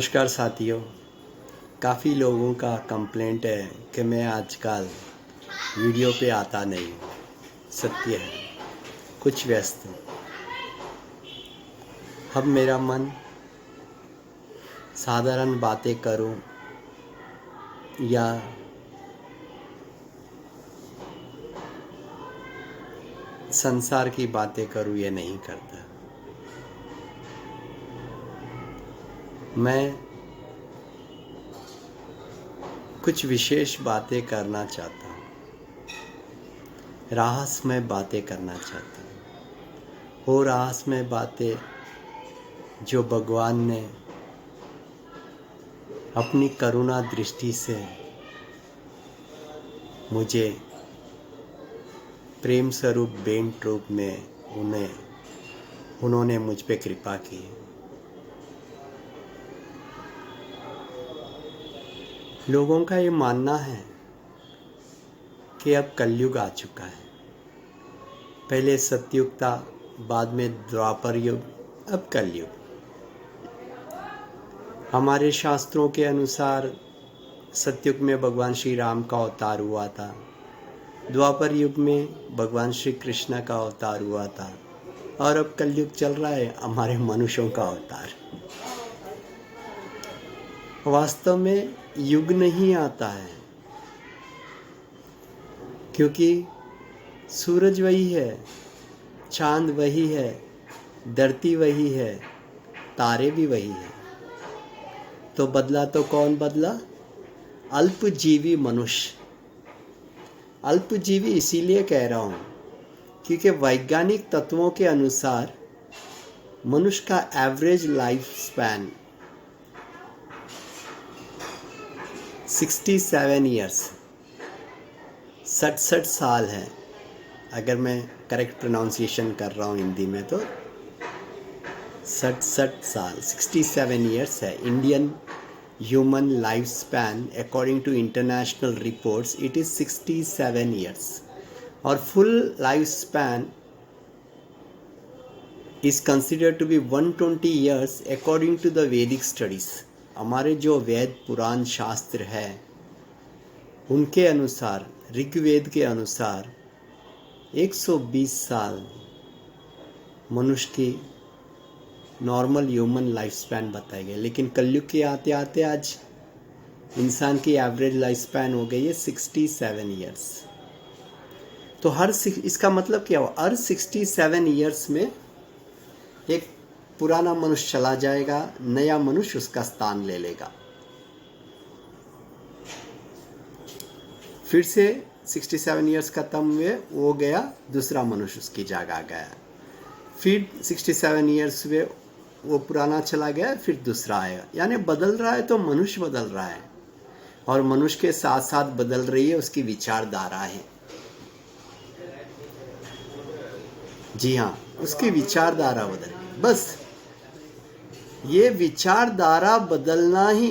नमस्कार साथियों। काफ़ी लोगों का कंप्लेंट है कि मैं आजकल वीडियो पे आता नहीं हूँ। सत्य है, कुछ व्यस्त हूँ। अब मेरा मन साधारण बातें करूँ या संसार की बातें करूँ ये नहीं करता। मैं कुछ विशेष बातें करना चाहता हूँ, रहस्यमय बातें करना चाहता हूँ। वो रहस्यमय बातें जो भगवान ने अपनी करुणा दृष्टि से मुझे प्रेम स्वरूप बेंट रूप में उन्होंने मुझ पे कृपा की। लोगों का ये मानना है कि अब कलयुग आ चुका है। पहले सतयुग था, बाद में द्वापर युग, अब कलयुग। हमारे शास्त्रों के अनुसार सतयुग में भगवान श्री राम का अवतार हुआ था, द्वापर युग में भगवान श्री कृष्ण का अवतार हुआ था, और अब कलयुग चल रहा है हमारे मनुष्यों का अवतार। वास्तव में युग नहीं आता है, क्योंकि सूरज वही है, चांद वही है, धरती वही है, तारे भी वही है। तो बदला तो कौन बदला? अल्पजीवी मनुष्य। अल्पजीवी इसीलिए कह रहा हूँ क्योंकि वैज्ञानिक तत्वों के अनुसार मनुष्य का एवरेज लाइफ स्पैन 67 ईयर्स, 67 साल है। अगर मैं करेक्ट प्रोनाउंसिएशन कर रहा हूँ हिंदी में तो 67 साल, 67 ईयर्स है। Indian human life span according to international reports it is 67 years, और full life span is considered to be 120 years according to the Vedic studies। हमारे जो वेद पुराण शास्त्र है उनके अनुसार, ऋग्वेद के अनुसार 120 साल मनुष्य की नॉर्मल ह्यूमन लाइफ स्पैन बताया गया। लेकिन कलयुग के आते आते आज इंसान की एवरेज लाइफ स्पैन हो गई है 67 ईयर्स। तो इसका मतलब क्या हुआ? हर 67 ईयर्स में एक पुराना मनुष्य चला जाएगा, नया मनुष्य उसका स्थान ले लेगा। फिर से 67 ईयर्स खत्म हुए, वो गया, दूसरा मनुष्य उसकी जगह गया। फिर 67 ईयर्स हुए, वो पुराना चला गया, फिर दूसरा आएगा। यानी बदल रहा है तो मनुष्य बदल रहा है, और मनुष्य के साथ साथ बदल रही है उसकी विचारधारा है। जी हाँ, उसकी विचारधारा बदल, बस ये विचारधारा बदलना ही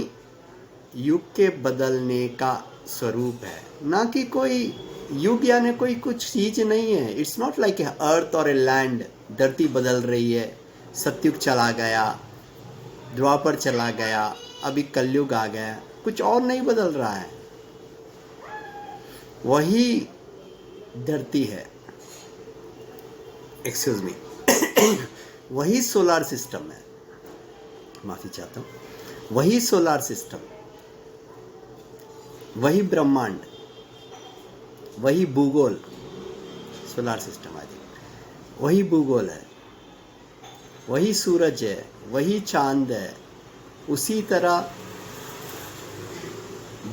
युग के बदलने का स्वरूप है, ना कि कोई युग यानी कोई कुछ चीज नहीं है। इट्स नॉट लाइक अर्थ और ए लैंड। धरती बदल रही है, सतयुग चला गया, द्वापर चला गया, अभी कलयुग आ गया, कुछ और नहीं बदल रहा है। वही धरती है, एक्सक्यूज मी वही सोलार सिस्टम है, माफी चाहता हूँ, वही सोलार सिस्टम, वही ब्रह्मांड, वही भूगोल, सोलार सिस्टम आदि वही भूगोल है, वही सूरज है, वही चांद है। उसी तरह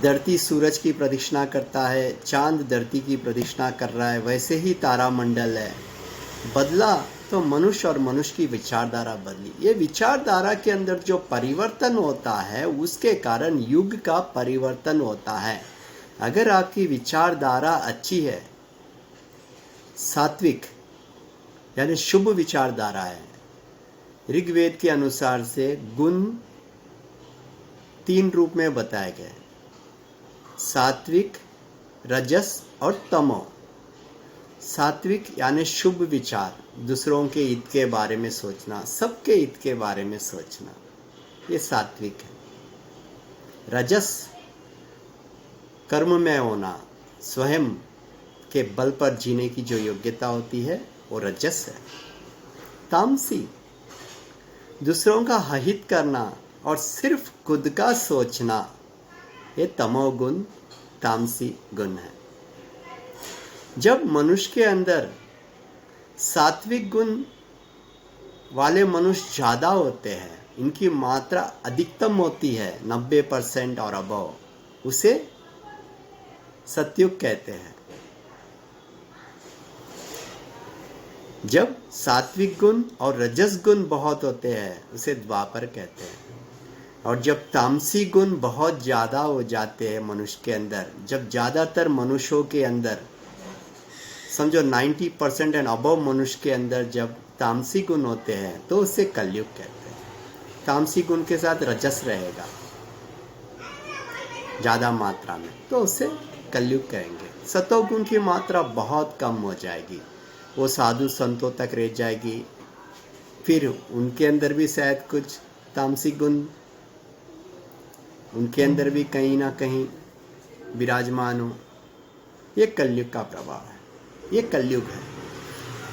धरती सूरज की प्रदक्षिणा करता है, चांद धरती की प्रदक्षिणा कर रहा है, वैसे ही तारामंडल है। बदला तो मनुष्य, और मनुष्य की विचारधारा बदली। ये विचारधारा के अंदर जो परिवर्तन होता है उसके कारण युग का परिवर्तन होता है। अगर आपकी विचारधारा अच्छी है, सात्विक यानी शुभ विचारधारा है, ऋग्वेद के अनुसार से गुण 3 रूप में बताए गए, सात्विक, रजस और तमो। सात्विक यानी शुभ विचार, दूसरों के हित के बारे में सोचना, सबके हित के बारे में सोचना, ये सात्विक है। रजस कर्म में होना, स्वयं के बल पर जीने की जो योग्यता होती है वो रजस है। तामसी दूसरों का हित करना और सिर्फ खुद का सोचना, ये तमोगुण तामसी गुण है। जब मनुष्य के अंदर सात्विक गुण वाले मनुष्य ज़्यादा होते हैं, इनकी मात्रा अधिकतम होती है 90% और अबव, उसे सत्युग कहते हैं। जब सात्विक गुण और रजस गुण बहुत होते हैं उसे द्वापर कहते हैं। और जब तामसी गुण बहुत ज़्यादा हो जाते हैं मनुष्य के अंदर, जब ज़्यादातर मनुष्यों के अंदर समझो 90% एंड अबव मनुष्य के अंदर जब तामसी गुण होते हैं तो उसे कलयुग कहते हैं। तामसी गुण के साथ रजस रहेगा ज़्यादा मात्रा में तो उसे कलयुग कहेंगे। सतोगुण की मात्रा बहुत कम हो जाएगी, वो साधु संतों तक रह जाएगी, फिर उनके अंदर भी शायद कुछ तामसी गुण उनके अंदर भी कहीं ना कहीं विराजमान हो। ये कलयुग का प्रभाव है, ये कलयुग है।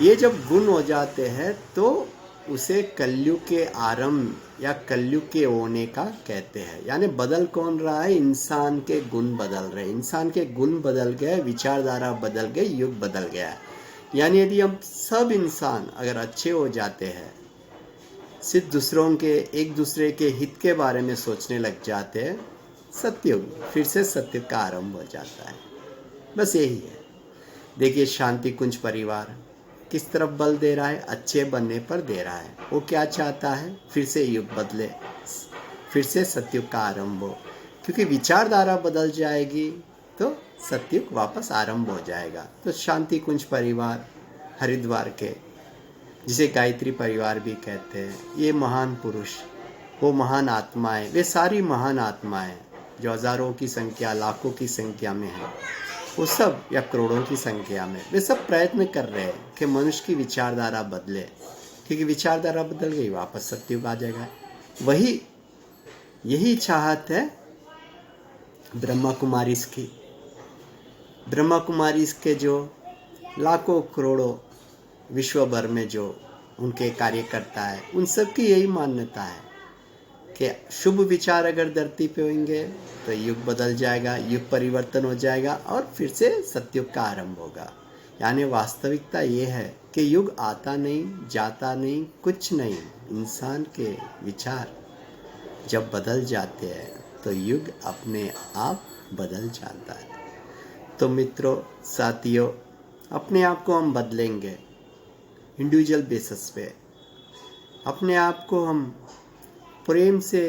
ये जब गुण हो जाते हैं तो उसे कलयुग के आरंभ या कलयुग के होने का कहते हैं। यानी बदल कौन रहा है? इंसान के गुण बदल रहे, इंसान के गुण बदल गए, विचारधारा बदल गई, युग बदल गया। यानी यदि हम सब इंसान अगर अच्छे हो जाते हैं, सिर्फ दूसरों के एक दूसरे के हित के बारे में सोचने लग जाते हैं, सत्युग फिर से सत्युग का आरंभ हो जाता है। बस यही है। देखिए शांति कुंज परिवार किस तरफ बल दे रहा है? अच्छे बनने पर दे रहा है। वो क्या चाहता है? फिर से युग बदले, फिर से सत्युग का आरंभ हो, क्योंकि विचारधारा बदल जाएगी तो सत्युग वापस आरंभ हो जाएगा। तो शांति कुंज परिवार हरिद्वार के, जिसे गायत्री परिवार भी कहते हैं, ये महान पुरुष, वो महान आत्माएं, वे सारी महान आत्माएं जो हजारों की संख्या, लाखों की संख्या में है, वो सब या करोड़ों की संख्या में, वे सब प्रयत्न कर रहे हैं कि मनुष्य की विचारधारा बदले, क्योंकि विचारधारा बदल गई वापस सत्युग आ जाएगा। यही चाहत है ब्रह्मा कुमारीज की। ब्रह्मा कुमारीज के जो लाखों करोड़ों विश्व भर में जो उनके कार्यकर्ता है, उन सब की यही मान्यता है कि शुभ विचार अगर धरती पे होंगे तो युग बदल जाएगा, युग परिवर्तन हो जाएगा और फिर से सत्युग का आरंभ होगा। यानी वास्तविकता ये है कि युग आता नहीं, जाता नहीं, कुछ नहीं, इंसान के विचार जब बदल जाते हैं तो युग अपने आप बदल जाता है। तो मित्रों, साथियों, अपने आप को हम बदलेंगे इंडिविजुअल बेसिस पे। अपने आप को हम प्रेम से,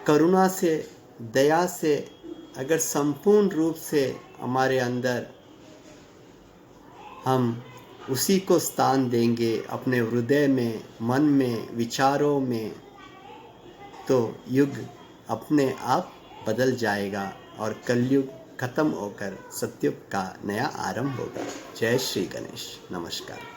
करुणा से, दया से अगर संपूर्ण रूप से हमारे अंदर हम उसी को स्थान देंगे अपने हृदय में, मन में, विचारों में, तो युग अपने आप बदल जाएगा और कलयुग खत्म होकर सत्युग का नया आरंभ होगा। जय श्री गणेश। नमस्कार।